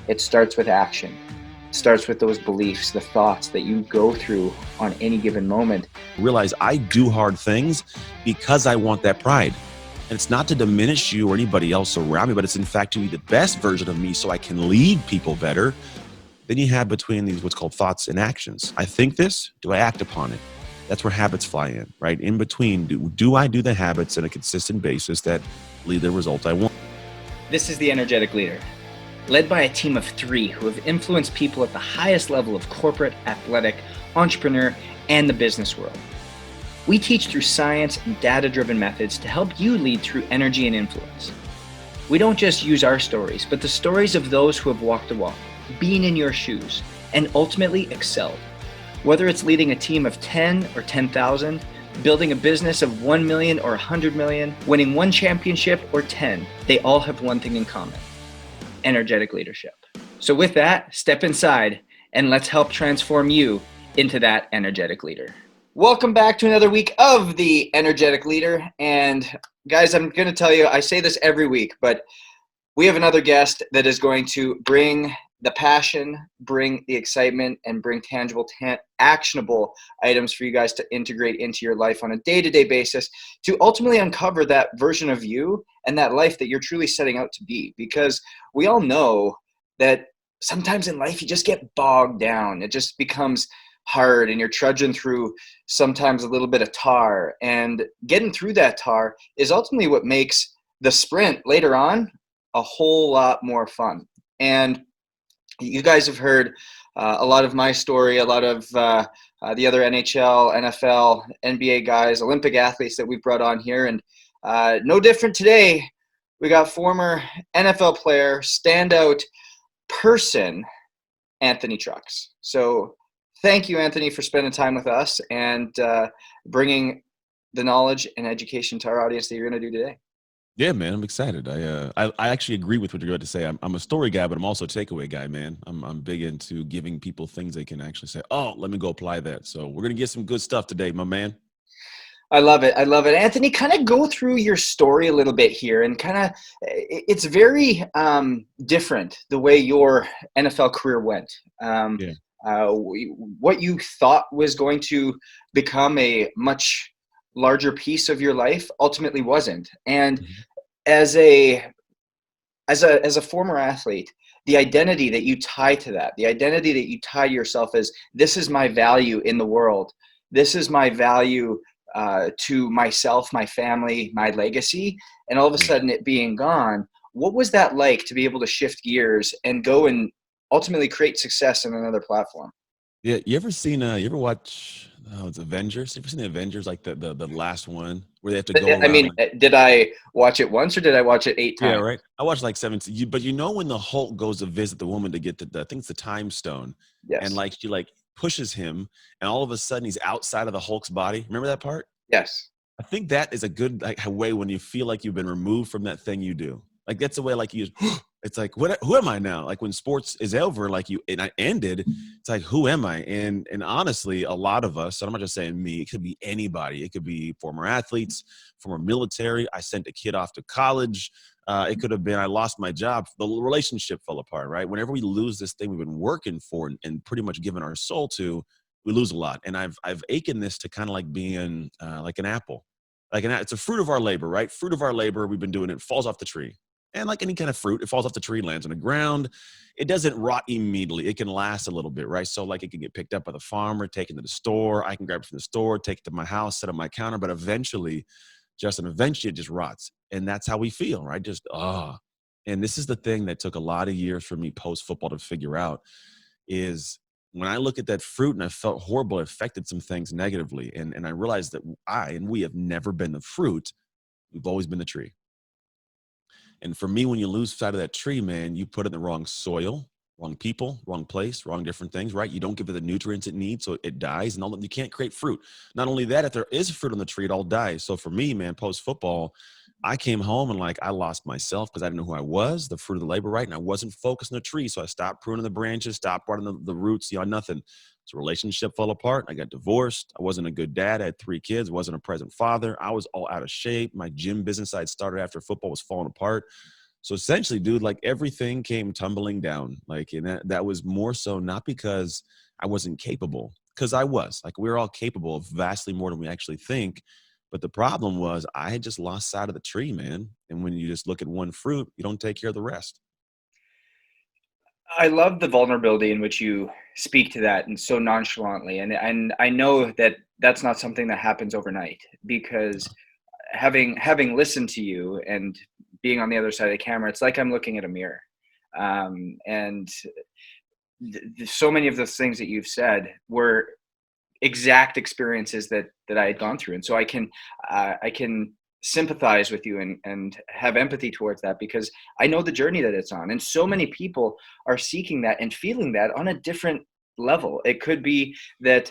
It starts with action. It starts with those beliefs, the thoughts that you go through on any given moment. Realize I do hard things because I want that pride. And it's not to diminish you or anybody else around me, but it's in fact to be the best version of me so I can lead people better. Then you have between these what's called thoughts and actions. I think this, do I act upon it? That's where habits fly in, right? In between, do I do the habits on a consistent basis that lead the result I want? This is the Energetic Leader, led by a team of 3 who have influenced people at the highest level of corporate, athletic, entrepreneur, and the business world. We teach through science and data-driven methods to help you lead through energy and influence. We don't just use our stories, but the stories of those who have walked the walk, been in your shoes, and ultimately excelled. Whether it's leading a team of 10 or 10,000, building a business of 1 million or 100 million, winning 1 championship or 10, they all have one thing in common: energetic leadership. So with that, step inside and let's help transform you into that energetic leader. Welcome back to another week of the Energetic Leader. And guys, I'm going to tell you, I say this every week, but we have another guest that is going to bring the passion, bring the excitement, and bring tangible, actionable items for you guys to integrate into your life on a day-to-day basis to ultimately uncover that version of you and that life that you're truly setting out to be. Because we all know that sometimes in life you just get bogged down. It just becomes hard and you're trudging through sometimes a little bit of tar, and getting through that tar is ultimately what makes the sprint later on a whole lot more fun. And you guys have heard a lot of my story, a lot of the other NHL, NFL, NBA guys, Olympic athletes that we've brought on here. And no different today. We got former NFL player, standout person, Anthony Trucks. So thank you, Anthony, for spending time with us and bringing the knowledge and education to our audience that you're going to do today. Yeah, man, I'm excited. I actually agree with what you're going to say. I'm a story guy, but I'm also a takeaway guy, man. I'm big into giving people things they can actually say, oh, let me go apply that. So we're going to get some good stuff today, my man. I love it. I love it. Anthony, kind of go through your story a little bit here, and kind of, it's very different the way your NFL career went. Yeah. What you thought was going to become a much larger piece of your life ultimately wasn't. And Mhm. as a former athlete, the identity that you tie to that, the identity that you tie to yourself as, this is my value in the world, this is my value to myself, my family, my legacy, and all of a Yeah. sudden it being gone. What was that like to be able to shift gears and go and ultimately create success in another platform? Yeah. You ever watch, it's Avengers? You ever seen the Avengers, like the last one where they have to go I around mean, like, did I watch it once or did I watch it 8 yeah, times? right. I watched like 17, but you know when the Hulk goes to visit the woman to get I think it's the time stone, and Yes. like she like pushes him, and all of a sudden he's outside of the Hulk's body. Remember that part? Yes. I think that is a good like way when you feel like you've been removed from that thing you do. Like that's a way like you. It's like what? Who am I now? Like when sports is over, like you and I ended. It's like who am I? And honestly, a lot of us. And I'm not just saying me. It could be anybody. It could be former athletes, former military. I sent a kid off to college. It could have been I lost my job. The relationship fell apart. Right. Whenever we lose this thing we've been working for and pretty much given our soul to, we lose a lot. And I've akin this to kind of like being like an apple. Like it's a fruit of our labor, right? Fruit of our labor. We've been doing it. Falls off the tree, and like any kind of fruit, it falls off the tree, lands on the ground. It doesn't rot immediately. It can last a little bit, right? So like it can get picked up by the farmer, taken to the store. I can grab it from the store, take it to my house, set up my counter. But eventually, eventually, it just rots, and that's how we feel, right? Just And this is the thing that took a lot of years for me post football to figure out is when I look at that fruit and I felt horrible, it affected some things negatively. And I realized that we have never been the fruit. We've always been the tree. And for me, when you lose sight of that tree, man, you put it in the wrong soil, wrong people, wrong place, wrong different things, right? You don't give it the nutrients it needs, so it dies, and you can't create fruit. Not only that, if there is fruit on the tree, it all dies. So for me, man, post football, I came home and like I lost myself because I didn't know who I was, the fruit of the labor, right? And I wasn't focused on the tree. So I stopped pruning the branches, stopped watering the roots, nothing. So relationship fell apart. I got divorced. I wasn't a good dad. I had 3 kids, wasn't a present father. I was all out of shape. My gym business I had started after football was falling apart. So essentially, dude, like everything came tumbling down. Like, and that was more so not because I wasn't capable, because I was. Like, we're all capable of vastly more than we actually think. But the problem was I had just lost sight of the tree, man. And when you just look at one fruit, you don't take care of the rest. I love the vulnerability in which you speak to that and so nonchalantly. And I know that that's not something that happens overnight, because having listened to you and being on the other side of the camera, it's like I'm looking at a mirror. And so many of those things that you've said were exact experiences that I had gone through, and so I can sympathize with you and have empathy towards that, because I know the journey that it's on, and so many people are seeking that and feeling that on a different level. It could be that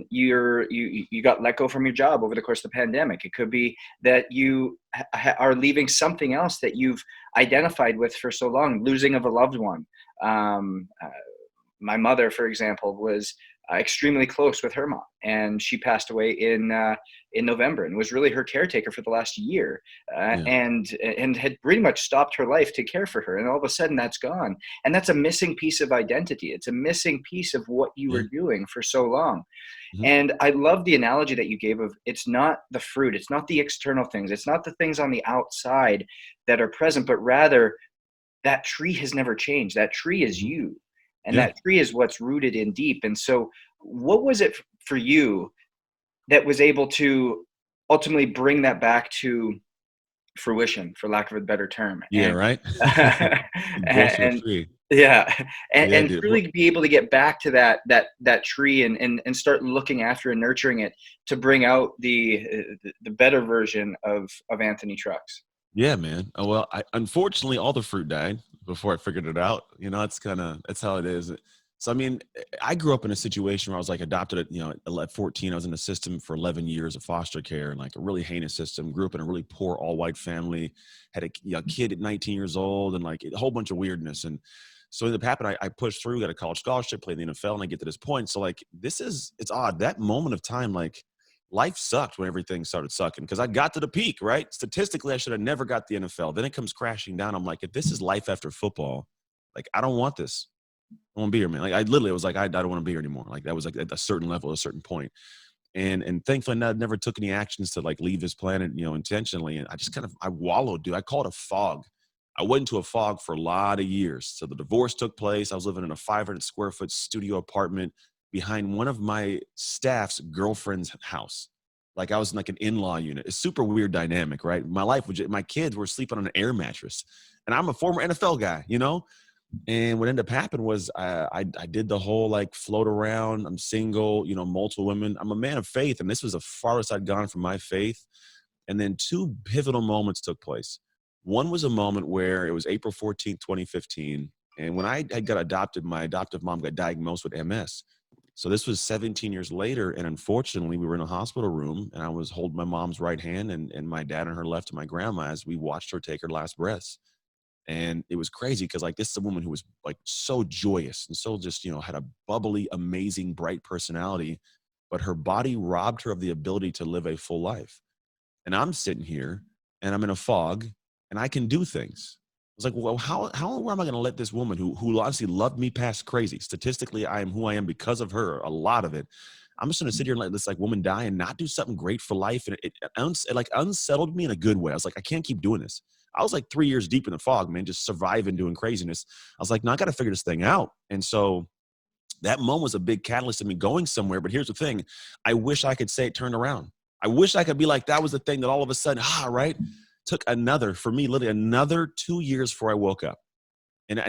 you got let go from your job over the course of the pandemic. It could be that you are leaving something else that you've identified with for so long, losing of a loved one. My mother, for example, was extremely close with her mom, and she passed away in November, and was really her caretaker for the last year, Yeah. and had pretty much stopped her life to care for her. And all of a sudden, that's gone, and that's a missing piece of identity. It's a missing piece of what you Yeah. were doing for so long. Mhm. And I love the analogy that you gave of, it's not the fruit, it's not the external things, it's not the things on the outside that are present, but rather that tree has never changed. That tree is Mhm. you. And Yeah. that tree is what's rooted in deep. And so, what was it for you that was able to ultimately bring that back to fruition, for lack of a better term? Yeah. Right. Growth of the And tree. yeah, Yeah, and dude. really be able to get back to that tree, and start looking after and nurturing it to bring out the better version of Anthony Trucks. Yeah, man. Oh, well, unfortunately, all the fruit died before I figured it out. You know, that's how it is. So, I mean, I grew up in a situation where I was like adopted at, 14. I was in the system for 11 years of foster care, and like a really heinous system. Grew up in a really poor all white family, had a kid at 19 years old, and like a whole bunch of weirdness. And so it happened. I pushed through, got a college scholarship, played in the NFL, and I get to this point. So like, it's odd. That moment of time, like, life sucked when everything started sucking, because I got to the peak, right? Statistically, I should have never got the NFL. Then it comes crashing down. I'm like, if this is life after football, like, I don't want this. I won't be here, man. Like, I literally was like, I don't want to be here anymore. Like, that was like at a certain level, a certain point. And thankfully, I never took any actions to like leave this planet, intentionally. And I just I wallowed, dude. I call it a fog. I went into a fog for a lot of years. So the divorce took place. I was living in a 500 square foot studio apartment behind one of my staff's girlfriend's house. Like, I was in like an in-law unit. It's super weird dynamic, right? My life was my kids were sleeping on an air mattress, and I'm a former NFL guy. And what ended up happening was I did the whole like float around. I'm single, multiple women. I'm a man of faith, and this was the farthest I'd gone from my faith. And then two pivotal moments took place. One was a moment where it was April 14th, 2015. And when I had got adopted, my adoptive mom got diagnosed with MS. So this was 17 years later. And unfortunately, we were in a hospital room, and I was holding my mom's right hand, and my dad on her left, and my grandma, as we watched her take her last breaths. And it was crazy because like this is a woman who was like so joyous and so just, had a bubbly, amazing, bright personality, but her body robbed her of the ability to live a full life. And I'm sitting here and I'm in a fog and I can do things. I was like, well, how am I going to let this woman who honestly loved me past crazy? Statistically, I am who I am because of her, a lot of it. I'm just going to sit here and let this like woman die and not do something great for life. And it like unsettled me in a good way. I was like, I can't keep doing this. I was like 3 years deep in the fog, man, just surviving, doing craziness. I was like, no, I got to figure this thing out. And so that moment was a big catalyst of me going somewhere. But here's the thing. I wish I could say it turned around. I wish I could be like, that was the thing that all of a sudden, right? Took for me, literally another 2 years before I woke up. And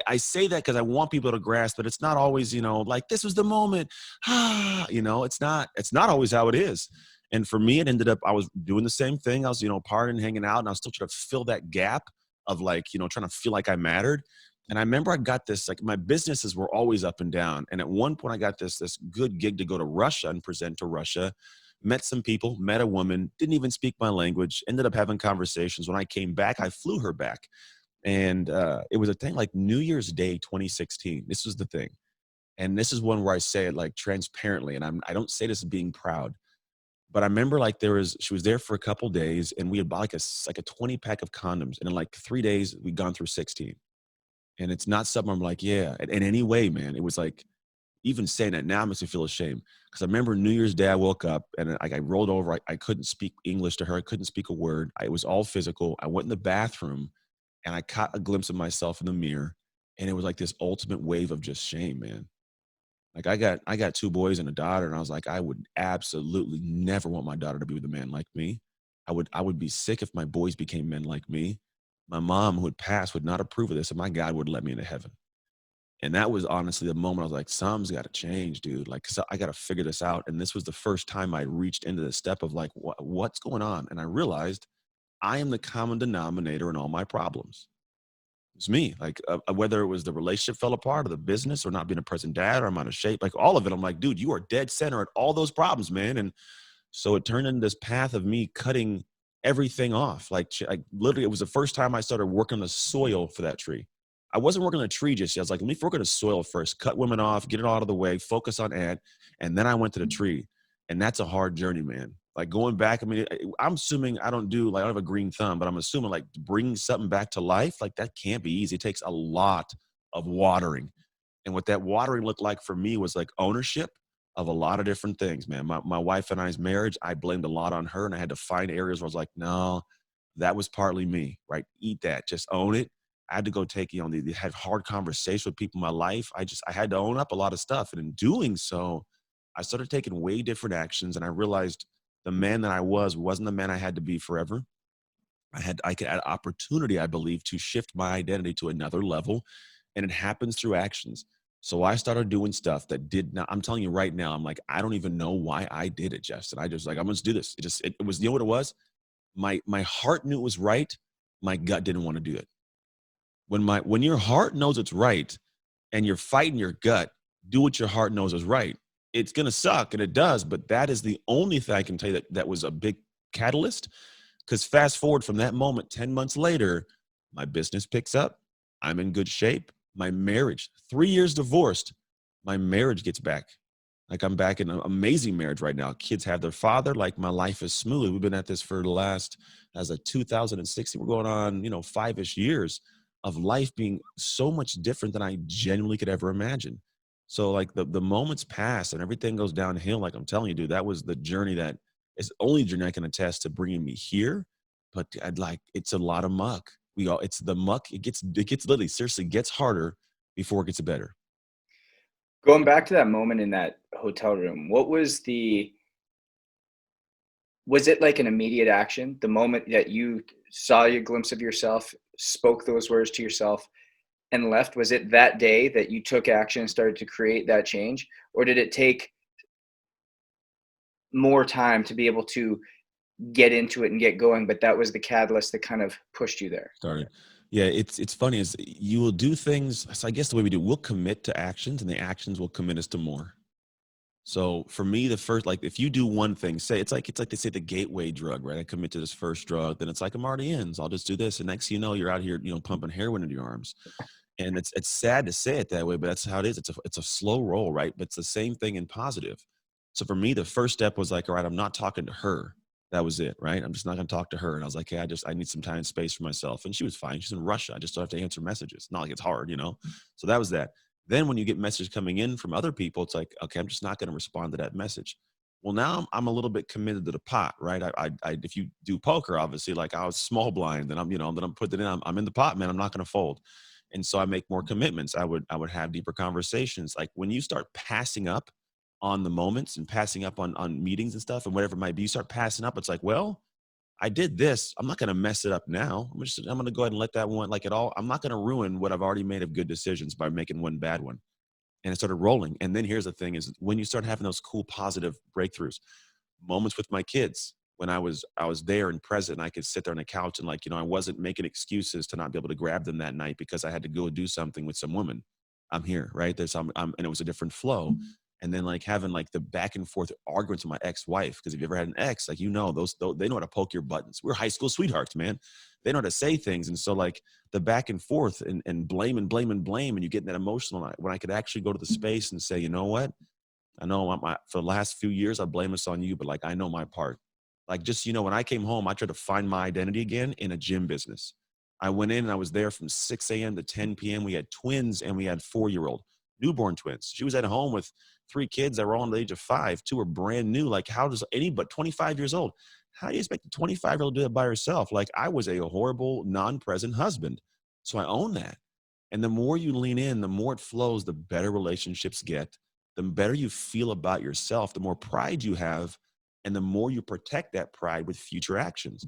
I say that because I want people to grasp that it's not always, like this was the moment. It's not always how it is. And for me, it ended up, I was doing the same thing. I was, partying, hanging out, and I was still trying to fill that gap of like, trying to feel like I mattered. And I remember I got this, like my businesses were always up and down. And at one point I got this good gig to go to Russia and present to Russia, met some people, met a woman, didn't even speak my language, ended up having conversations. When I came back, I flew her back. And it was a thing like New Year's Day 2016. This was the thing. And this is one where I say it like transparently. And I don't say this being proud, But I remember like she was there for a couple days and we had bought like a 20 pack of condoms. And in like 3 days, we'd gone through 16. And it's not something I'm like, yeah, in any way, man. It was like, even saying that now makes me feel ashamed. Because I remember New Year's Day, I woke up and I rolled over. I couldn't speak English to her. I couldn't speak a word. It was all physical. I went in the bathroom and I caught a glimpse of myself in the mirror. And it was like this ultimate wave of just shame, man. Like I got two boys and a daughter, and I was like, I would absolutely never want my daughter to be with a man like me. I would be sick if my boys became men like me. My mom, who had passed, would not approve of this, and my God would let me into heaven. And that was honestly the moment I was like, something's got to change, dude. Like, so I got to figure this out. And this was the first time I reached into the step of like, what's going on? And I realized I am the common denominator in all my problems. It's me. Like, whether it was the relationship fell apart or the business or not being a present dad or I'm out of shape, like all of it, I'm like, dude, you are dead center at all those problems, man. And so it turned into this path of me cutting everything off. Like literally, it was the first time I started working the soil for that tree. I wasn't working on the tree just yet. I was like, let me work on the soil first, cut women off, get it all out of the way, focus on ant. And then I went to the tree. And that's a hard journey, man. Like going back, I mean, I'm assuming I don't have a green thumb, but I'm assuming like bringing something back to life, like that can't be easy. It takes a lot of watering. And what that watering looked like for me was like ownership of a lot of different things, man. My wife and I's marriage, I blamed a lot on her, and I had to find areas where I was like, no, that was partly me, right? Eat that, just own it. I had to go take, had hard conversations with people in my life. I had to own up a lot of stuff. And in doing so, I started taking way different actions. And I realized the man that I wasn't the man I had to be forever. I could add opportunity, I believe, to shift my identity to another level. And it happens through actions. So I started doing stuff that did not, I'm telling you right now, I'm like, I don't even know why I did it, Justin. I just like, I'm going to do this. It was, you know what it was? My heart knew it was right. My gut didn't want to do it. When your heart knows it's right and you're fighting your gut, do what your heart knows is right. It's going to suck, and it does, but that is the only thing I can tell you that was a big catalyst. Because fast forward from that moment, 10 months later, my business picks up. I'm in good shape. My marriage, 3 years divorced, my marriage gets back. Like I'm back in an amazing marriage right now. Kids have their father. Like my life is smooth. We've been at this for the last, as a 2016, we're going on, 5-ish years of life being so much different than I genuinely could ever imagine. So like the moments pass and everything goes downhill. Like I'm telling you, dude, that was the journey that is the only journey I can attest to bringing me here. But I'd like, it's a lot of muck. It's the muck. It gets literally seriously gets harder before it gets better. Going back to that moment in that hotel room, was it like an immediate action? The moment that you saw your glimpse of yourself, spoke those words to yourself, and left, was it that day that you took action and started to create that change? Or did it take more time to be able to get into it and get going, but that was the catalyst that kind of pushed you there? Started. Yeah, it's funny is you will do things. So I guess the way we do, we'll commit to actions, and the actions will commit us to more. So for me, the first, like if you do one thing, say it's like they say the gateway drug, right? I commit to this first drug, then it's like I'm already in. So I'll just do this, and next thing you know, you're out here, pumping heroin into your arms. And it's sad to say it that way, but that's how it is. It's a slow roll, right? But it's the same thing in positive. So for me, the first step was like, all right, I'm not talking to her. That was it, right? I'm just not going to talk to her. And I was like, hey, I need some time and space for myself. And she was fine. She's in Russia. I just don't have to answer messages. Not like it's hard. So that was that. Then when you get messages coming in from other people, it's like, okay, I'm just not going to respond to that message. Well, now I'm a little bit committed to the pot, right? If you do poker, obviously, like I was small blind, then I'm putting it in. I'm in the pot, man. I'm not going to fold. And so I make more commitments. I would have deeper conversations. Like when you start passing up on the moments and passing up on meetings and stuff and whatever it might be, you start passing up. It's like, well, I did this. I'm not going to mess it up now. I'm going to go ahead and let that one, like it all. I'm not going to ruin what I've already made of good decisions by making one bad one. And it started rolling. And then here's the thing is when you start having those cool, positive breakthroughs, moments with my kids, when I was there and present, and I could sit there on the couch and I wasn't making excuses to not be able to grab them that night because I had to go do something with some woman. I'm here, right? And it was a different flow. And then like having like the back and forth arguments with my ex-wife, because if you ever had an ex, like those they know how to poke your buttons. We're high school sweethearts, man. They know how to say things, and so like the back and forth and blame and blame and blame, and you get that emotional when I could actually go to the space and say, you know what? I know for the last few years, I blame this on you, but like, I know my part. Like, just, when I came home, I tried to find my identity again in a gym business. I went in and I was there from 6 a.m. to 10 p.m. We had twins and we had 4-year-old newborn twins. She was at home with 3 kids that were all under the age of 5. 2 were brand new. Like, how does anybody, 25 years old, how do you expect a 25-year-old to do it by herself? Like, I was a horrible, non-present husband. So I own that. And the more you lean in, the more it flows, the better relationships get, the better you feel about yourself, the more pride you have, and the more you protect that pride with future actions.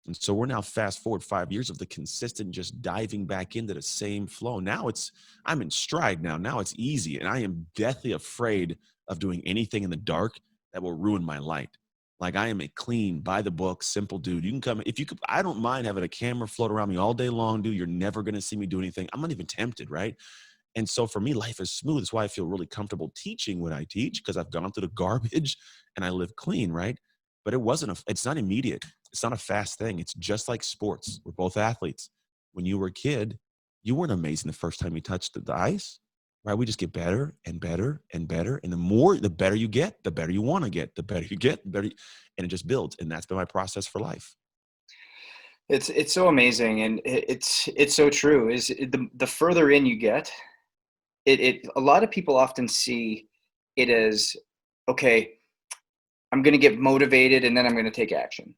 And so we're now fast forward 5 years of the consistent just diving back into the same flow. Now I'm in stride now. Now it's easy. And I am deathly afraid of doing anything in the dark that will ruin my light. Like, I am a clean, by the book, simple dude. You can come, if you could, I don't mind having a camera float around me all day long, dude. You're never going to see me do anything. I'm not even tempted, right? And so for me, life is smooth. That's why I feel really comfortable teaching what I teach, because I've gone through the garbage and I live clean, right? But it's not immediate. It's not a fast thing. It's just like sports. We're both athletes. When you were a kid, you weren't amazing the first time you touched the ice, right? We just get better and better and better. And the better you get, the better you want to get, the better you get, and it just builds. And that's been my process for life. It's so amazing, and it's so true. Is the further in you get, a lot of people often see it as, okay, I'm going to get motivated and then I'm going to take action.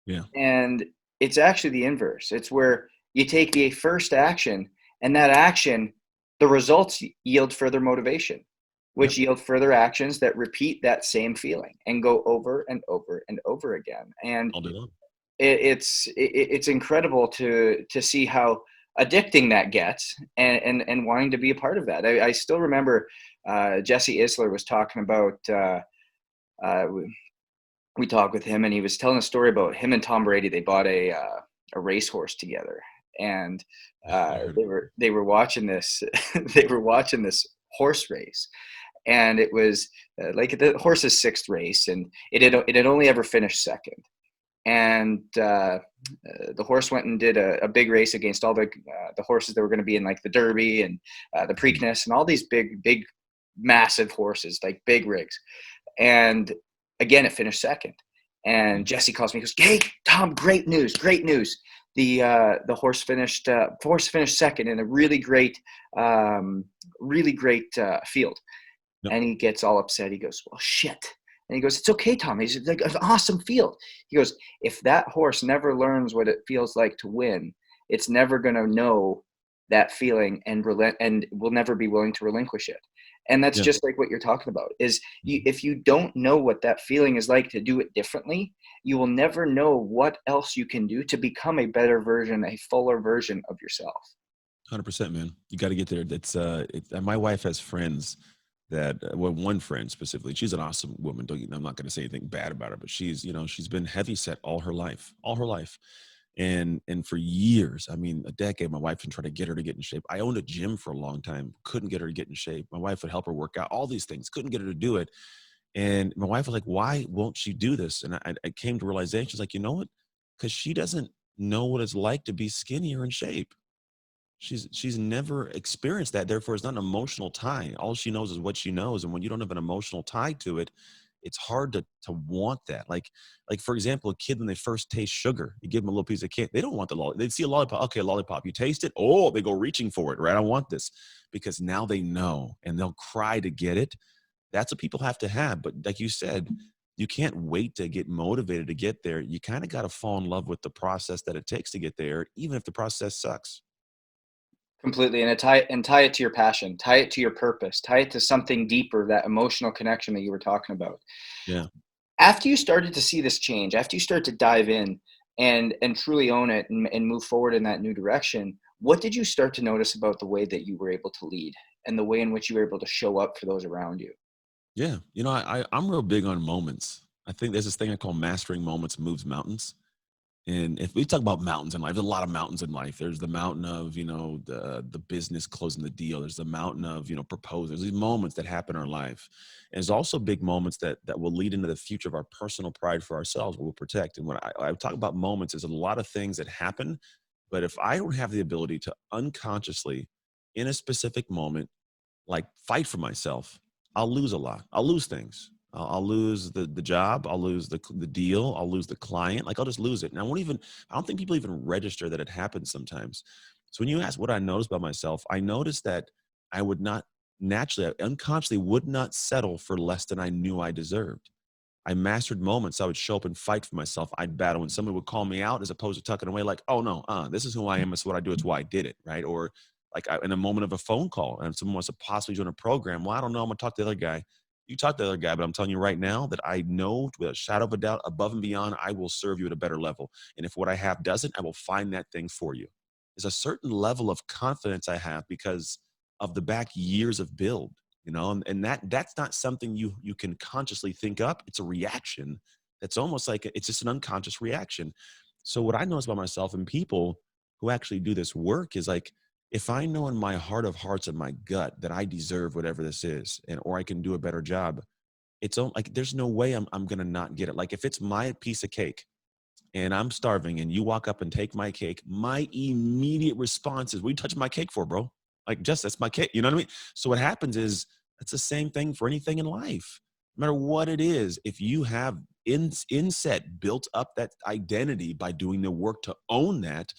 Yeah. And it's actually the inverse. It's where you take the first action, and that action, the results yield further motivation, Yep. which yield further actions that repeat that same feeling and go over and over and over again. And All day long. it's incredible to see how addicting that gets, and wanting to be a part of that. I still remember Jesse Isler was talking about. Uh, we talked with him, and he was telling a story about him and Tom Brady. They bought a racehorse together, and I heard. they were watching this they were watching this horse race, and it was like the horse's sixth race, and it had only ever finished second. And the horse went and did a big race against all the horses that were going to be in like the Derby and the Preakness and all these big massive horses, like big rigs. And again, it finished second. And Jesse calls me, he goes, "Hey, Tom, great news, great news. The horse finished second in a really great field." Yep. And he gets all upset. He goes, "Well, shit." And he goes, "It's okay, Tom." He's like, "An awesome field." He goes, "If that horse never learns what it feels like to win, it's never going to know that feeling and will never be willing to relinquish it." And that's Yeah. just like what you're talking about is if you don't know what that feeling is like to do it differently, you will never know what else you can do to become a better version, a fuller version of yourself. 100%, man. You got to get there. And my wife has friends that, well, one friend specifically, she's an awesome woman. I'm not going to say anything bad about her, but she's been heavy set all her life. And for years, I mean, a decade, my wife been trying to get her to get in shape. I owned a gym for a long time, couldn't get her to get in shape. My wife would help her work out, all these things, couldn't get her to do it. And my wife was like, "Why won't she do this?" And I came to realization, she's like, "You know what? Because she doesn't know what it's like to be skinny or in shape. She's never experienced that. Therefore, it's not an emotional tie. All she knows is what she knows. And when you don't have an emotional tie to it, it's hard to want that. Like for example, a kid when they first taste sugar, you give them a little piece of cake. They don't want the lollipop. They see a lollipop. Okay, a lollipop. You taste it. Oh, they go reaching for it, right? I want this because now they know and they'll cry to get it. That's what people have to have. But like you said, you can't wait to get motivated to get there. You kind of got to fall in love with the process that it takes to get there, even if the process sucks. Completely. And tie it to your passion, tie it to your purpose, tie it to something deeper, that emotional connection that you were talking about. Yeah. After you started to see this change, after you start to dive in and truly own it and move forward in that new direction, what did you start to notice about the way that you were able to lead and the way in which you were able to show up for those around you? Yeah, I'm real big on moments. I think there's this thing I call mastering moments moves mountains. And if we talk about mountains in life, there's a lot of mountains in life. There's the mountain of, the business closing the deal. There's the mountain of, proposing. There's these moments that happen in our life. And there's also big moments that will lead into the future of our personal pride for ourselves, we'll protect. And when I talk about moments, there's a lot of things that happen. But if I don't have the ability to unconsciously, in a specific moment, like fight for myself, I'll lose a lot. I'll lose things. I'll lose the job. I'll lose the deal. I'll lose the client. Like I'll just lose it. And I don't think people even register that it happens sometimes. So when you ask what I noticed about myself, I noticed that I would not naturally, I unconsciously would not settle for less than I knew I deserved. I mastered moments. I would show up and fight for myself. I'd battle when somebody would call me out as opposed to tucking away like, oh no, this is who I am. It's what I do. It's why I did it. Right. Or like in a moment of a phone call and someone wants to possibly join a program. Well, I don't know. I'm going to talk to the other guy. You talk to the other guy, but I'm telling you right now that I know with a shadow of a doubt above and beyond, I will serve you at a better level. And if what I have doesn't, I will find that thing for you. There's a certain level of confidence I have because of the back years of build, and that's not something you can consciously think up. It's a reaction that's almost like it's just an unconscious reaction. So what I notice about myself and people who actually do this work is like, if I know in my heart of hearts and my gut that I deserve whatever this is, and or I can do a better job, like there's no way I'm gonna not get it. Like if it's my piece of cake and I'm starving and you walk up and take my cake, my immediate response is, what are you touching my cake for, bro? Like, just that's my cake. You know what I mean? So what happens is it's the same thing for anything in life. No matter what it is, if you have inset built up that identity by doing the work to own that,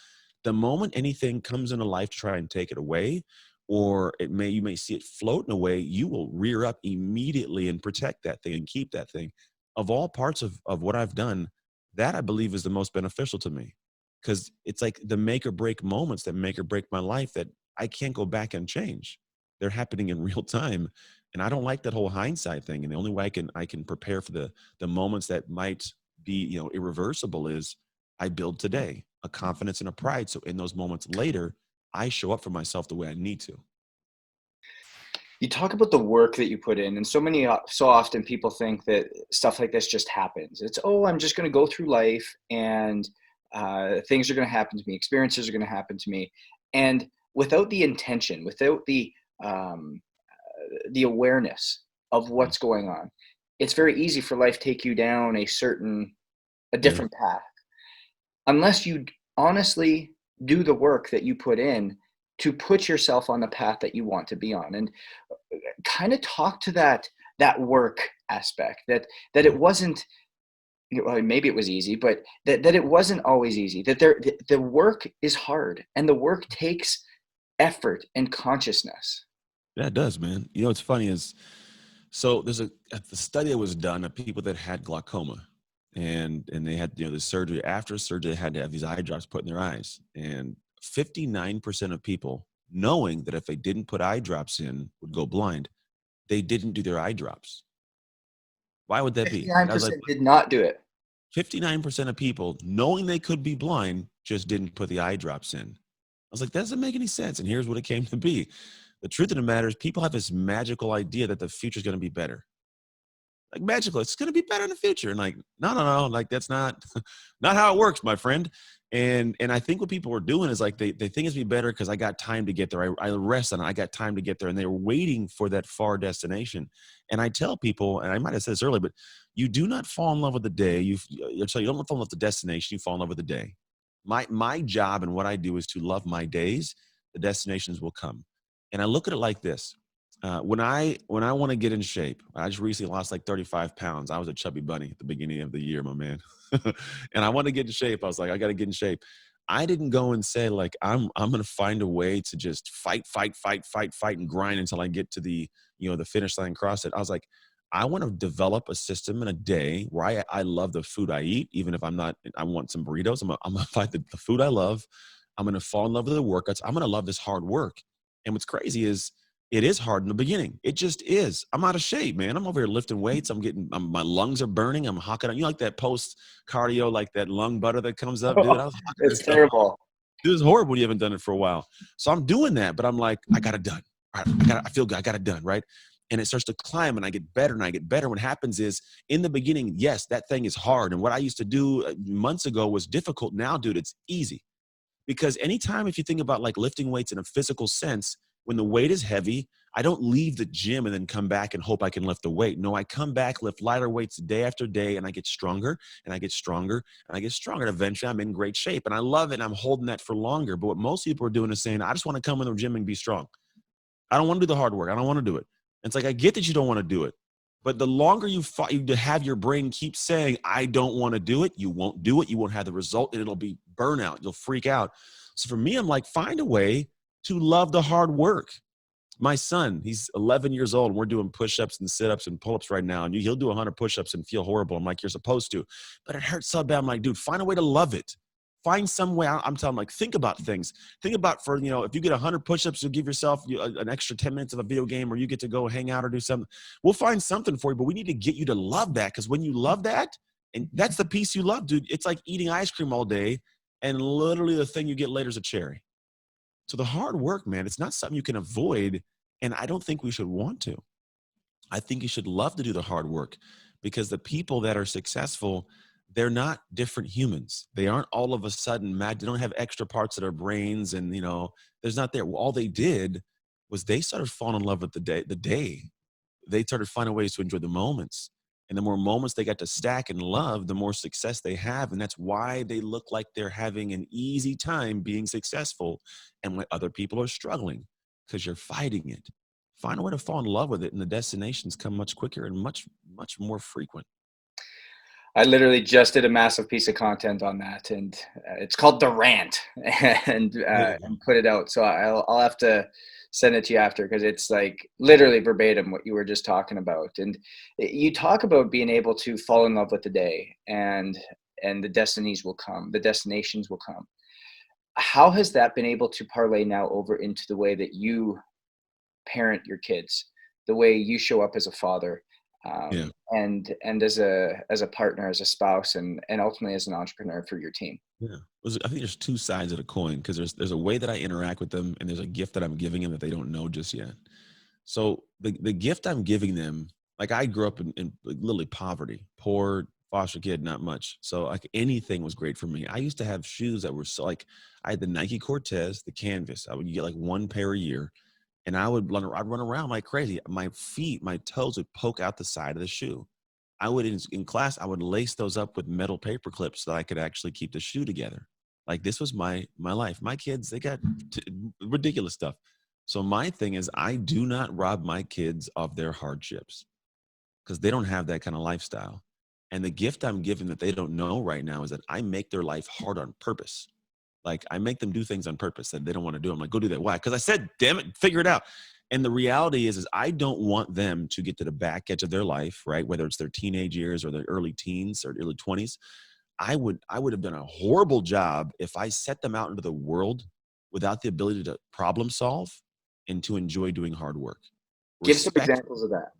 the moment anything comes into life to try and take it away, or you may see it floating away, you will rear up immediately and protect that thing and keep that thing. Of all parts of what I've done, that I believe is the most beneficial to me, because it's like the make or break moments that make or break my life that I can't go back and change. They're happening in real time. And I don't like that whole hindsight thing. And the only way I can prepare for the moments that might be, irreversible is I build today a confidence and a pride. So in those moments later, I show up for myself the way I need to. You talk about the work that you put in, and so often people think that stuff like this just happens. It's, oh, I'm just going to go through life, and things are going to happen to me, experiences are going to happen to me, and without the intention, without um, the awareness of Mm. what's going on, it's very easy for life to take you down a Yeah. different path, unless you honestly do the work that you put in to put yourself on the path that you want to be on. And kind of talk to that work aspect, that Yeah. it wasn't, well, maybe it was easy, but that it wasn't always easy, that the work is hard, and the work takes effort and consciousness. Yeah, it does, man. What's funny is, so there's the study that was done of people that had glaucoma, and they had, the surgery. After surgery, they had to have these eye drops put in their eyes. And 59% of people, knowing that if they didn't put eye drops in, would go blind, they didn't do their eye drops. Why would that be? I was like, 59% did not do it. 59% of people, knowing they could be blind, just didn't put the eye drops in. I was like, that doesn't make any sense. And here's what it came to be. The truth of the matter is, people have this magical idea that the future is going to be better. Like magical, it's going to be better in the future. And like, no, like that's not not how it works, my friend. And I think what people are doing is like, they think it's be better because I got time to get there. I rest on it. I got time to get there, and they're waiting for that far destination. And I tell people, and I might have said this earlier, but you do not fall in love with the day. So you don't fall in love with the destination. You fall in love with the day. My job and what I do is to love my days. The destinations will come. And I look at it like this. When I want to get in shape, I just recently lost like 35 pounds. I was a chubby bunny at the beginning of the year, my man. And I want to get in shape. I was like, I got to get in shape. I didn't go and say like, I'm going to find a way to just fight and grind until I get to the finish line, cross it. I was like, I want to develop a system in a day where I love the food I eat, even if I want some burritos. I'm gonna find the food I love. I'm going to fall in love with the workouts. I'm going to love this hard work. And what's crazy is, it is hard in the beginning. It just is. I'm out of shape, man. I'm over here lifting weights. My lungs are burning. I'm hawking on. Like that post cardio, like that lung butter that comes up, dude. I was hawking that It's stuff. terrible. Dude, it's horrible when you haven't done it for a while. So I'm doing that, but I'm like, I got it done. All right, I feel good. I got it done, right? And it starts to climb, and I get better and I get better. What happens is, in the beginning, yes, that thing is hard. And what I used to do months ago was difficult. Now, dude, it's easy. Because anytime, if you think about like lifting weights in a physical sense, when the weight is heavy, I don't leave the gym and then come back and hope I can lift the weight. No, I come back, lift lighter weights day after day, and I get stronger and I get stronger and I get stronger. And eventually I'm in great shape, and I love it. And I'm holding that for longer. But what most people are doing is saying, I just want to come in the gym and be strong. I don't want to do the hard work. I don't want to do it. It's like, I get that you don't want to do it, but the longer you fight, you have your brain keep saying, I don't want to do it, you won't do it, you won't have the result, and it'll be burnout. You'll freak out. So for me, I'm like, find a way to love the hard work. My son, he's 11 years old, and we're doing push-ups and sit-ups and pull-ups right now. And he'll do 100 push-ups and feel horrible. I'm like, you're supposed to, but it hurts so bad. I'm like, dude, find a way to love it. Find some way. I'm telling him, like, think about things. Think about if you get 100 push-ups, you'll give yourself an extra 10 minutes of a video game, or you get to go hang out or do something. We'll find something for you, but we need to get you to love that. Because when you love that, and that's the piece you love, dude, it's like eating ice cream all day, and literally the thing you get later is a cherry. So the hard work, man, it's not something you can avoid. And I don't think we should want to. I think you should love to do the hard work, because the people that are successful, they're not different humans. They aren't all of a sudden mad. They don't have extra parts of their brains, and there's not there. All they did was they started falling in love with the day. They started finding ways to enjoy the moments. And the more moments they got to stack and love, the more success they have. And that's why they look like they're having an easy time being successful. And when other people are struggling, because you're fighting it. Find a way to fall in love with it, and the destinations come much quicker and much, much more frequent. I literally just did a massive piece of content on that, and it's called The Rant, There you and go. put it out. So I'll have to send it to you after, because it's like literally verbatim what you were just talking about. And you talk about being able to fall in love with the day, and the destinies will come, the destinations will come. How has that been able to parlay now over into the way that you parent your kids, the way you show up as a father, Yeah. and as a partner, as a spouse, and ultimately as an entrepreneur for your team? Yeah. I think there's two sides of the coin, because there's a way that I interact with them, and there's a gift that I'm giving them that they don't know just yet. So the gift I'm giving them, like, I grew up in like literally poverty, poor foster kid, not much. So like anything was great for me. I used to have shoes that were so, like, I had the Nike Cortez, the canvas. I would get like one pair a year, and I'd run around like crazy. My feet, my toes would poke out the side of the shoe. I would in class, I would lace those up with metal paper clips so that I could actually keep the shoe together. Like, this was my life. My kids, they got ridiculous stuff. So my thing is, I do not rob my kids of their hardships, because they don't have that kind of lifestyle. And the gift I'm giving that they don't know right now is that I make their life hard on purpose. Like, I make them do things on purpose that they don't want to do. I'm like, go do that. Why? Because I said, damn it, figure it out. And the reality is I don't want them to get to the back edge of their life, right? Whether it's their teenage years or their early teens or early 20s. I would have done a horrible job if I set them out into the world without the ability to problem solve and to enjoy doing hard work. Give some Respect. examples of that.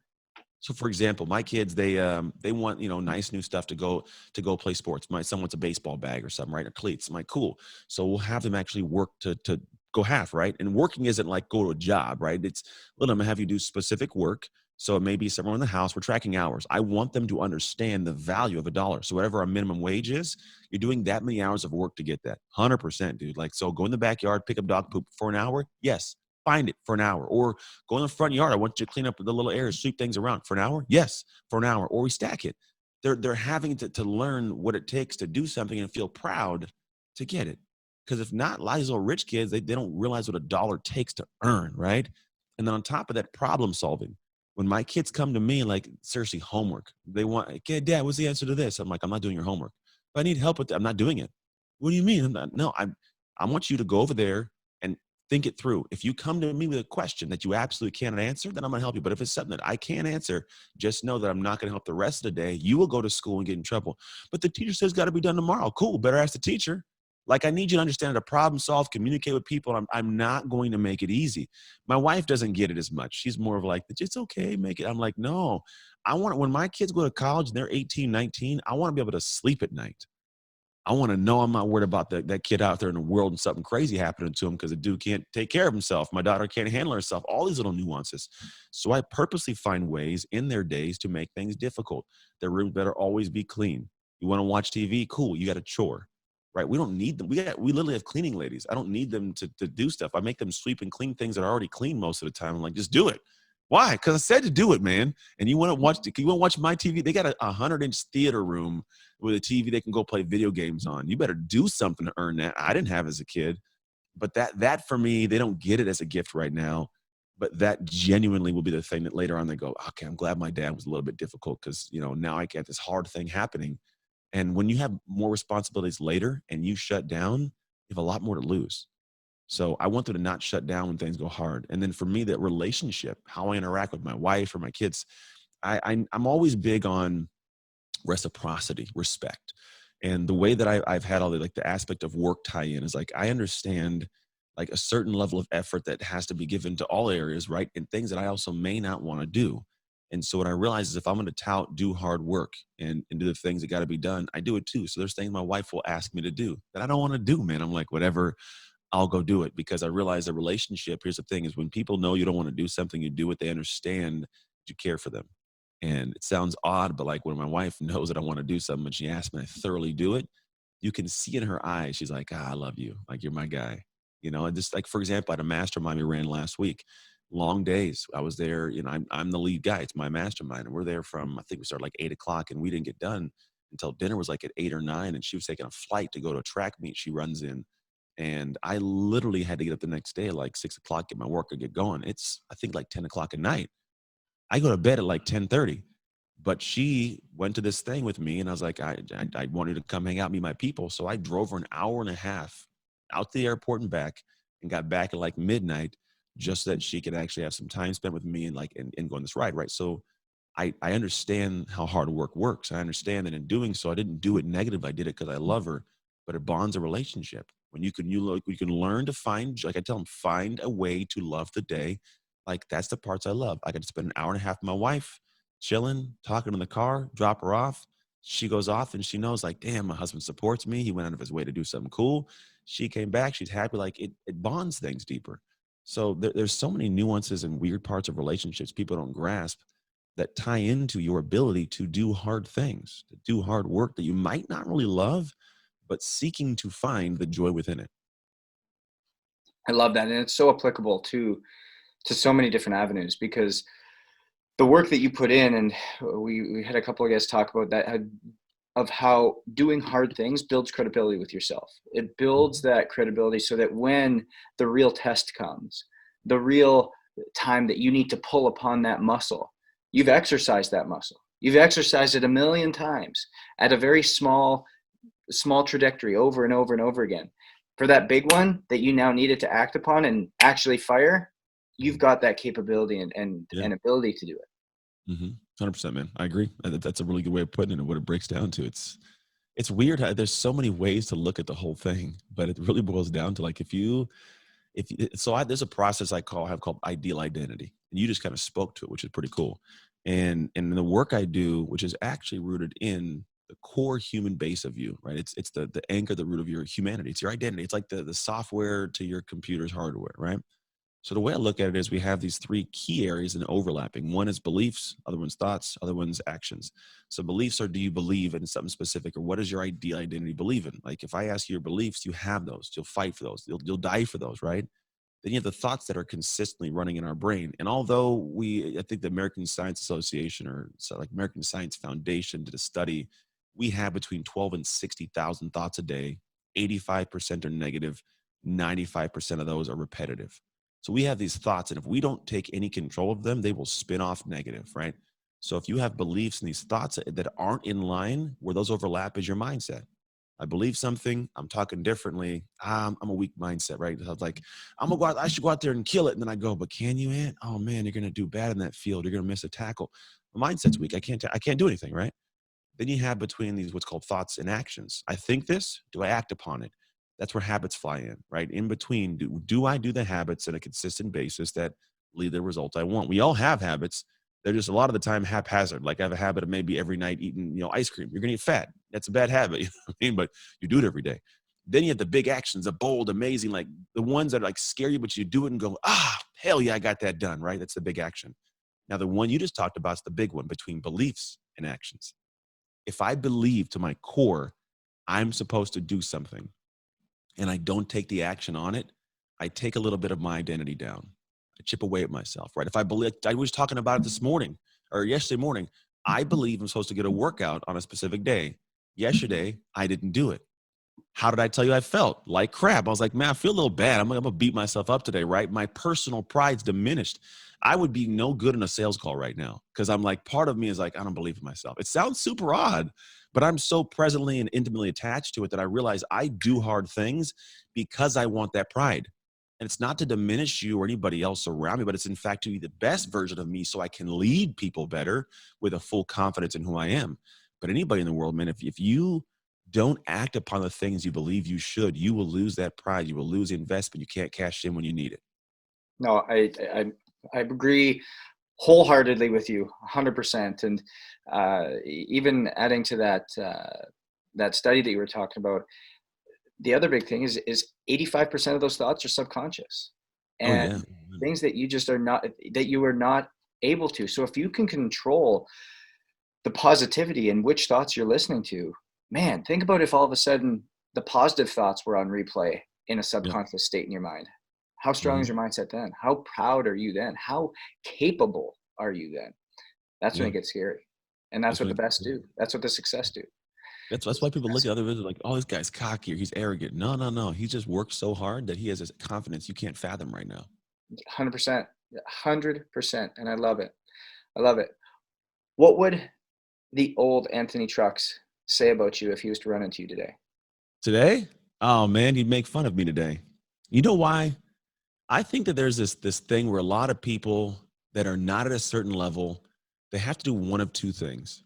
So for example, my kids, they want, nice new stuff to go play sports. My son wants a baseball bag or something, right? Or cleats. I'm like, cool. So we'll have them actually work to go half, right? And working isn't like go to a job, right? It's, let them have you do specific work. So it may be somewhere in the house. We're tracking hours. I want them to understand the value of a dollar. So whatever our minimum wage is, you're doing that many hours of work to get that. 100%, dude. Like, so go in the backyard, pick up dog poop for an hour. Yes. Find it for an hour. Or go in the front yard. I want you to clean up the little areas, sweep things around for an hour. Yes, for an hour. Or we stack it. They're having to learn what it takes to do something and feel proud to get it. Because if not, a lot of these little rich kids, they don't realize what a dollar takes to earn, right? And then on top of that, problem solving. When my kids come to me, like, seriously, homework, they want, okay, Dad, what's the answer to this? I'm like, I'm not doing your homework. If I need help with that, I'm not doing it. What do you mean? I'm not, no, I want you to go over there and think it through. If you come to me with a question that you absolutely cannot answer, then I'm going to help you. But if it's something that I can't answer, just know that I'm not going to help the rest of the day. You will go to school and get in trouble. But the teacher says it's got to be done tomorrow. Cool. Better ask the teacher. Like, I need you to understand how to problem solve, communicate with people. I'm not going to make it easy. My wife doesn't get it as much. She's more of like, it's okay, make it. I'm like, no, I want, when my kids go to college and they're 18, 19, I want to be able to sleep at night. I want to know I'm not worried about that kid out there in the world and something crazy happening to him because the dude can't take care of himself. My daughter can't handle herself. All these little nuances. So I purposely find ways in their days to make things difficult. Their rooms better always be clean. You want to watch TV? Cool. You got a chore, right? We don't need them. We literally have cleaning ladies. I don't need them to do stuff. I make them sweep and clean things that are already clean most of the time. I'm like, just do it. Why? Because I said to do it, man. And you want to watch my TV? They got a 100-inch theater room with a TV they can go play video games on. You better do something to earn that. I didn't have as a kid, but that for me, they don't get it as a gift right now. But that genuinely will be the thing that later on they go, okay, I'm glad my dad was a little bit difficult because, now I get this hard thing happening. And when you have more responsibilities later and you shut down, you have a lot more to lose. So I want them to not shut down when things go hard. And then for me, that relationship, how I interact with my wife or my kids, I'm always big on reciprocity, respect. And the way that I've had all the aspect of work tie in is like, I understand like a certain level of effort that has to be given to all areas, right? And things that I also may not want to do. And so what I realize is if I'm going to do hard work and do the things that got to be done, I do it too. So there's things my wife will ask me to do that I don't want to do, man. I'm like, whatever, I'll go do it, because I realize a relationship, here's the thing, is when people know you don't want to do something, you do it, they understand that you care for them. And it sounds odd, but like when my wife knows that I want to do something and she asks me, I thoroughly do it. You can see in her eyes, she's like, I love you. Like, you're my guy. And just like, for example, at a mastermind we ran last week, long days. I was there, I'm the lead guy. It's my mastermind. And we're there from, I think we started like 8 o'clock, and we didn't get done until dinner was like at 8 or 9. And she was taking a flight to go to a track meet she runs in. And I literally had to get up the next day at like 6 o'clock, get my work and get going. It's, I think, like 10 o'clock at night. I go to bed at like 10:30, but she went to this thing with me, and I was like, I wanted to come hang out, meet my people. So I drove her an hour and a half out to the airport and back, and got back at like midnight, just so that she could actually have some time spent with me and go on this ride. Right. So I understand how hard work works. I understand that in doing so, I didn't do it negative. I did it because I love her, but it bonds a relationship. When you can learn to find, like I tell them, find a way to love the day. Like, that's the parts I love. I get to spend an hour and a half with my wife, chilling, talking in the car, drop her off. She goes off and she knows, like, damn, my husband supports me. He went out of his way to do something cool. She came back. She's happy. Like, it bonds things deeper. So there's so many nuances and weird parts of relationships people don't grasp that tie into your ability to do hard things, to do hard work that you might not really love, but seeking to find the joy within it. I love that. And it's so applicable to so many different avenues, because the work that you put in, and we had a couple of guys talk about that, of how doing hard things builds credibility with yourself. It builds that credibility so that when the real test comes, the real time that you need to pull upon that muscle, you've exercised that muscle. You've exercised it a million times at a very small trajectory, over and over and over again. For that big one that you now needed to act upon and actually fire, you've got that capability and ability to do it. 100%, man. I agree. That's a really good way of putting it. And what it breaks down to, it's weird how there's so many ways to look at the whole thing, but it really boils down to like, there's a process have called ideal identity, and you just kind of spoke to it, which is pretty cool. And the work I do, which is actually rooted in the core human base of you, right? It's the anchor, the root of your humanity. It's your identity. It's like the software to your computer's hardware, right? So the way I look at it is we have these three key areas in overlapping. One is beliefs, other one's thoughts, other one's actions. So beliefs are, do you believe in something specific, or what does your ideal identity believe in? Like, if I ask you your beliefs, you have those. You'll fight for those. You'll die for those, right? Then you have the thoughts that are consistently running in our brain. And although I think the American Science Association, or so like American Science Foundation, did a study, we have between 12 and 60,000 thoughts a day. 85% are negative. 95% of those are repetitive. So we have these thoughts, and if we don't take any control of them, they will spin off negative, right? So if you have beliefs and these thoughts that aren't in line, where those overlap is your mindset. I believe something, I'm talking differently. I'm a weak mindset, right? So I was like, I should go out there and kill it. And then I go, but can you, Ant? Oh man, you're going to do bad in that field. You're going to miss a tackle. My mindset's weak. I can't do anything, right? Then you have between these, what's called thoughts and actions. I think this, do I act upon it? That's where habits fly in, right? In between, do I do the habits on a consistent basis that lead the result I want? We all have habits. They're just a lot of the time haphazard. Like, I have a habit of maybe every night eating, ice cream. You're going to get fat. That's a bad habit. You know what I mean? But you do it every day. Then you have the big actions, the bold, amazing, like the ones that like scare you, but you do it and go, hell yeah, I got that done, right? That's the big action. Now, the one you just talked about is the big one between beliefs and actions. If I believe to my core, I'm supposed to do something, and I don't take the action on it, I take a little bit of my identity down. I chip away at myself, right? If I believe, I was talking about it this morning or yesterday morning, I believe I'm supposed to get a workout on a specific day. Yesterday, I didn't do it. How did I tell you I felt? Like crap. I was like, man, I feel a little bad. I'm going to beat myself up today, right? My personal pride's diminished. I would be no good in a sales call right now because I'm like, part of me is like, I don't believe in myself. It sounds super odd, but I'm so presently and intimately attached to it that I realize I do hard things because I want that pride. And it's not to diminish you or anybody else around me, but it's in fact to be the best version of me so I can lead people better with a full confidence in who I am. But anybody in the world, man, if you don't act upon the things you believe you should, you will lose that pride. You will lose the investment. You can't cash in when you need it. No, I agree wholeheartedly with you, 100%. And even adding to that study that you were talking about, the other big thing is 85% of those thoughts are subconscious, Oh yeah. and things that you just are not, that you are not able to. So if you can control the positivity and which thoughts you're listening to, man, think about if all of a sudden the positive thoughts were on replay in a Yep. subconscious state in your mind. How strong is Hmm. your mindset then? How proud are you then? How capable are you then? That's when Yeah. it gets scary. And that's That's what what the it, best do. That's what the success do. that's why people look at other videos like, oh, this guy's cocky or he's arrogant. No, no, no. He just works so hard that he has this confidence you can't fathom right now. 100%. 100%. And I love it. I love it. What would the old Anthony Trucks say about you if he was to run into you today? Today, oh man, he'd make fun of me today. You know why? I think that there's this thing where a lot of people that are not at a certain level, they have to do one of two things.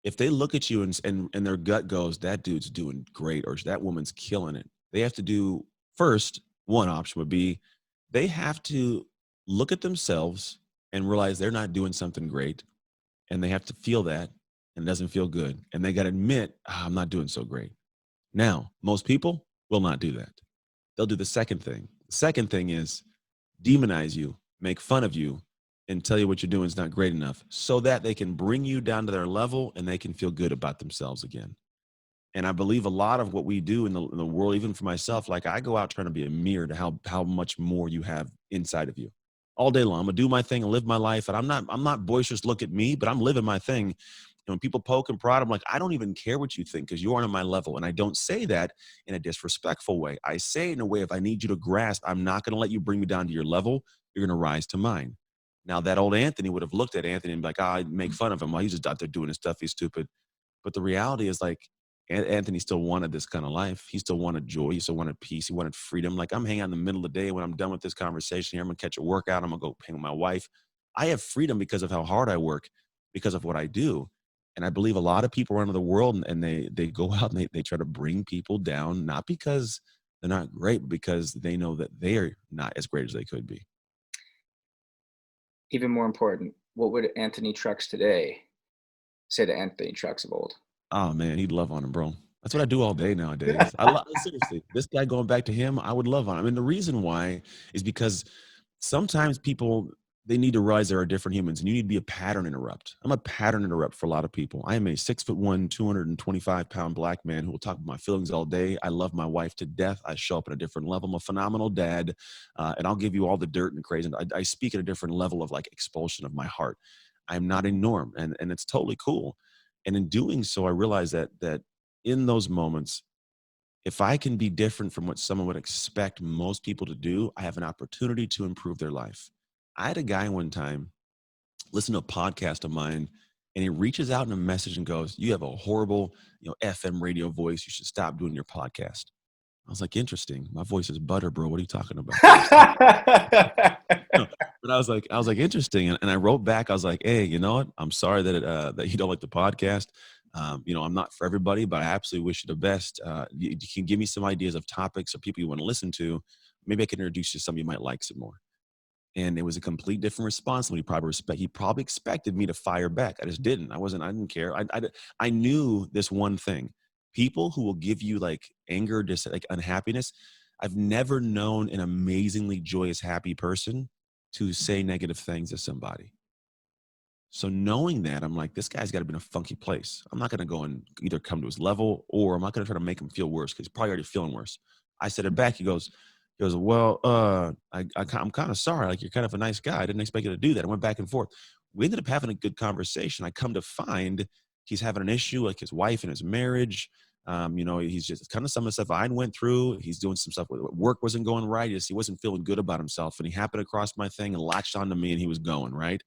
If they look at you and their gut goes, that dude's doing great, or that woman's killing it, they have to do first, one option would be they have to look at themselves and realize they're not doing something great. And they have to feel that and it doesn't feel good. And they got to admit, I'm not doing so great. Now, most people will not do that. They'll do the second thing. The second thing is demonize you, make fun of you, and tell you what you're doing is not great enough so that they can bring you down to their level and they can feel good about themselves again. And I believe a lot of what we do in the world, even for myself, like I go out trying to be a mirror to how much more you have inside of you. All day long, I'm gonna do my thing and live my life. And I'm not boisterous. Look at me, but I'm living my thing. And when people poke and prod, I'm like, I don't even care what you think because you aren't on my level. And I don't say that in a disrespectful way. I say it in a way if I need you to grasp, I'm not gonna let you bring me down to your level. You're gonna rise to mine. Now that old Anthony would have looked at Anthony and be like, oh, I'd make fun of him. Well, he's just out there doing his stuff. He's stupid. But the reality is like Anthony still wanted this kind of life. He still wanted joy. He still wanted peace. He wanted freedom. Like I'm hanging out in the middle of the day when I'm done with this conversation here. I'm gonna catch a workout. I'm gonna go hang with my wife. I have freedom because of how hard I work, because of what I do. And I believe a lot of people around the world and they go out and they try to bring people down, not because they're not great, but because they know that they're not as great as they could be. Even more important, what would Anthony Trucks today say to Anthony Trucks of old? Oh man, he'd love on him, bro. That's what I do all day nowadays. Seriously, this guy going back to him, I would love on him. And the reason why is because sometimes people they need to realize there are different humans, and you need to be a pattern interrupt. I'm a pattern interrupt for a lot of people. I am a 6'1", 225-pound black man who will talk about my feelings all day. I love my wife to death. I show up at a different level. I'm a phenomenal dad, and I'll give you all the dirt and crazy. I speak at a different level of like expulsion of my heart. I'm not a norm, and it's totally cool. And in doing so, I realized that in those moments, if I can be different from what someone would expect most people to do, I have an opportunity to improve their life. I had a guy one time listen to a podcast of mine, and he reaches out in a message and goes, "You have a horrible, FM radio voice. You should stop doing your podcast." I was like, "Interesting. My voice is butter, bro. What are you talking about there?" No, but I was like, interesting. And I wrote back, I was like, hey, you know what? I'm sorry that that you don't like the podcast. I'm not for everybody, but I absolutely wish you the best. You can give me some ideas of topics or people you want to listen to. Maybe I can introduce you to some you might like some more. And it was a complete different response than he probably expected me to fire back. I just didn't. I didn't care. I knew this one thing. People who will give you like anger, just like unhappiness. I've never known an amazingly joyous, happy person to say negative things to somebody. So knowing that, I'm like, this guy's got to be in a funky place. I'm not going to go and either come to his level or I'm not going to try to make him feel worse because he's probably already feeling worse. I said it back. He goes, well, I'm kind of sorry. Like, you're kind of a nice guy. I didn't expect you to do that. I went back and forth. We ended up having a good conversation. I come to find he's having an issue, like his wife and his marriage. He's just kind of some of the stuff I went through. He's doing some stuff where work wasn't going right. He wasn't feeling good about himself. And he happened across my thing and latched onto me and he was going, right?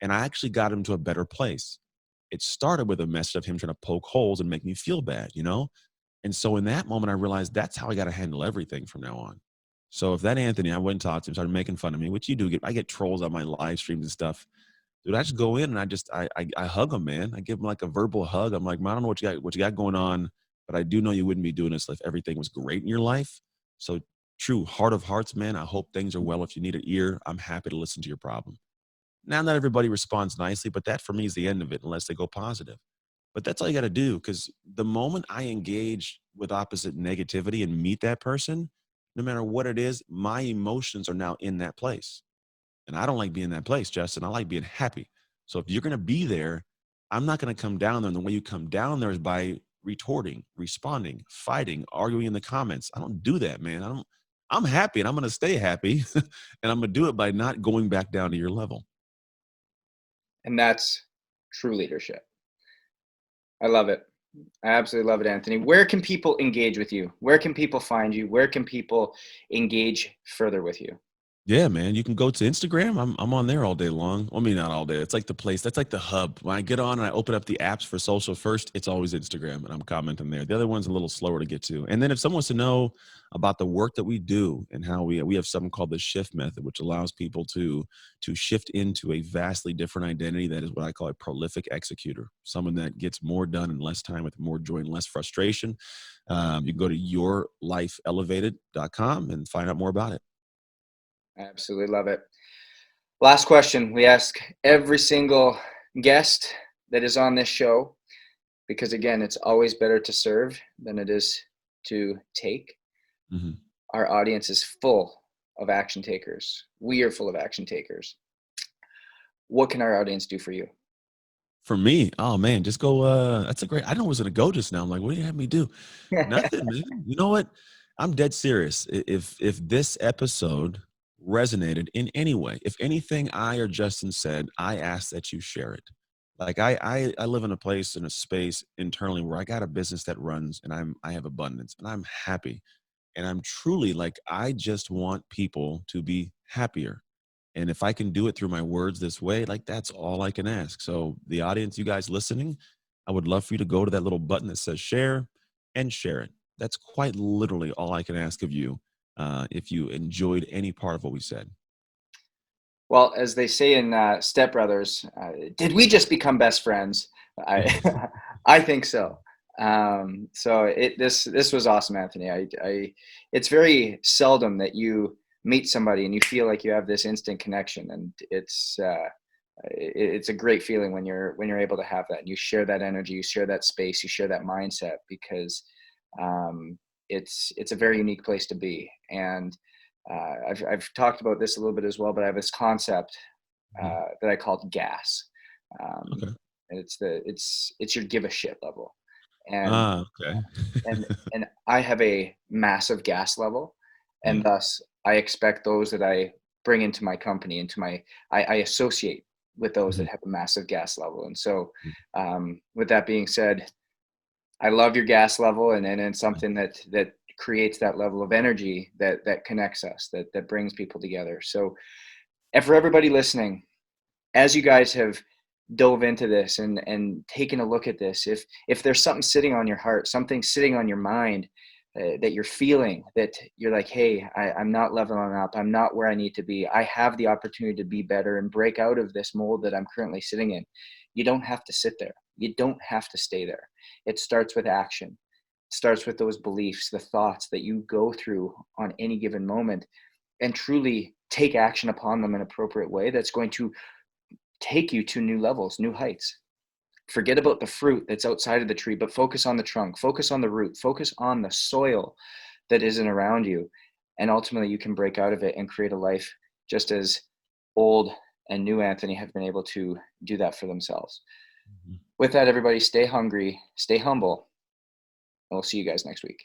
And I actually got him to a better place. It started with a message of him trying to poke holes and make me feel bad, you know? And so in that moment, I realized that's how I got to handle everything from now on. So if that Anthony, I went and talked to him, started making fun of me, which you do get, I get trolls on my live streams and stuff. Dude, I just go in and I hug him, man. I give him like a verbal hug. I'm like, man, I don't know what you got going on, but I do know you wouldn't be doing this if everything was great in your life. So true, heart of hearts, man. I hope things are well. If you need an ear, I'm happy to listen to your problem. Now, not everybody responds nicely, but that for me is the end of it, unless they go positive. But that's all you got to do, because the moment I engage with opposite negativity and meet that person, no matter what it is, my emotions are now in that place. And I don't like being in that place, Justin. I like being happy. So if you're going to be there, I'm not going to come down there. And the way you come down there is by retorting, responding, fighting, arguing in the comments. I don't do that, man. I'm happy and I'm going to stay happy. And I'm going to do it by not going back down to your level. And that's true leadership. I love it. I absolutely love it, Anthony. Where can people engage with you? Where can people find you? Where can people engage further with you? Yeah, man. You can go to Instagram. I'm on there all day long. I mean, not all day. It's like the place. That's like the hub. When I get on and I open up the apps for social first, it's always Instagram, and I'm commenting there. The other one's a little slower to get to. And then if someone wants to know about the work that we do and how we have something called the shift method, which allows people to shift into a vastly different identity. That is what I call a prolific executor, someone that gets more done in less time with more joy and less frustration. You can go to yourlifeelevated.com and find out more about it. I absolutely love it. Last question we ask every single guest that is on this show, because again, it's always better to serve than it is to take. Mm-hmm. Our audience is full of action takers. We are full of action takers. What can our audience do for you? For me, oh man, just go. That's a great. I know I was gonna go just now. I'm like, what do you have me do? Nothing, man. You know what? I'm dead serious. If this episode resonated in any way, if anything I or Justin said, I ask that you share it. Like I live in a place, in a space internally where I got a business that runs, and I have abundance, and I'm happy, and I'm truly like I just want people to be happier. And if I can do it through my words this way, like that's all I can ask. So the audience, you guys listening, I would love for you to go to that little button that says share and share it. That's quite literally all I can ask of you if you enjoyed any part of what we said. Well, as they say in Step Brothers, did we just become best friends? I I think so. This was awesome, Anthony. It's very seldom that you meet somebody and you feel like you have this instant connection, and it's a great feeling when you're able to have that and you share that energy, you share that space, you share that mindset, because it's a very unique place to be. And I've talked about this a little bit as well, but I have this concept Mhm. that I called gas. Um, Okay. and it's your give a shit level, and Ah, okay. and and I have a massive gas level, and Yeah. thus I expect those that I bring into my company, I associate with those Mhm. that have a massive gas level. And so, with that being said, I love your gas level, and it's something that creates that level of energy that connects us, that brings people together. So, and for everybody listening, as you guys have dove into this and taken a look at this, if there's something sitting on your heart, something sitting on your mind, that you're feeling, that you're like, hey, I'm not leveling up, I'm not where I need to be, I have the opportunity to be better and break out of this mold that I'm currently sitting in. You don't have to sit there, you don't have to stay there. It starts with action. It starts with those beliefs, the thoughts that you go through on any given moment, and truly take action upon them in an appropriate way that's going to take you to new levels, new heights. Forget about the fruit that's outside of the tree, but focus on the trunk, focus on the root, focus on the soil that isn't around you. And ultimately, you can break out of it and create a life just as old and new Anthony have been able to do that for themselves. Mhm. With that, everybody, stay hungry, stay humble, and we'll see you guys next week.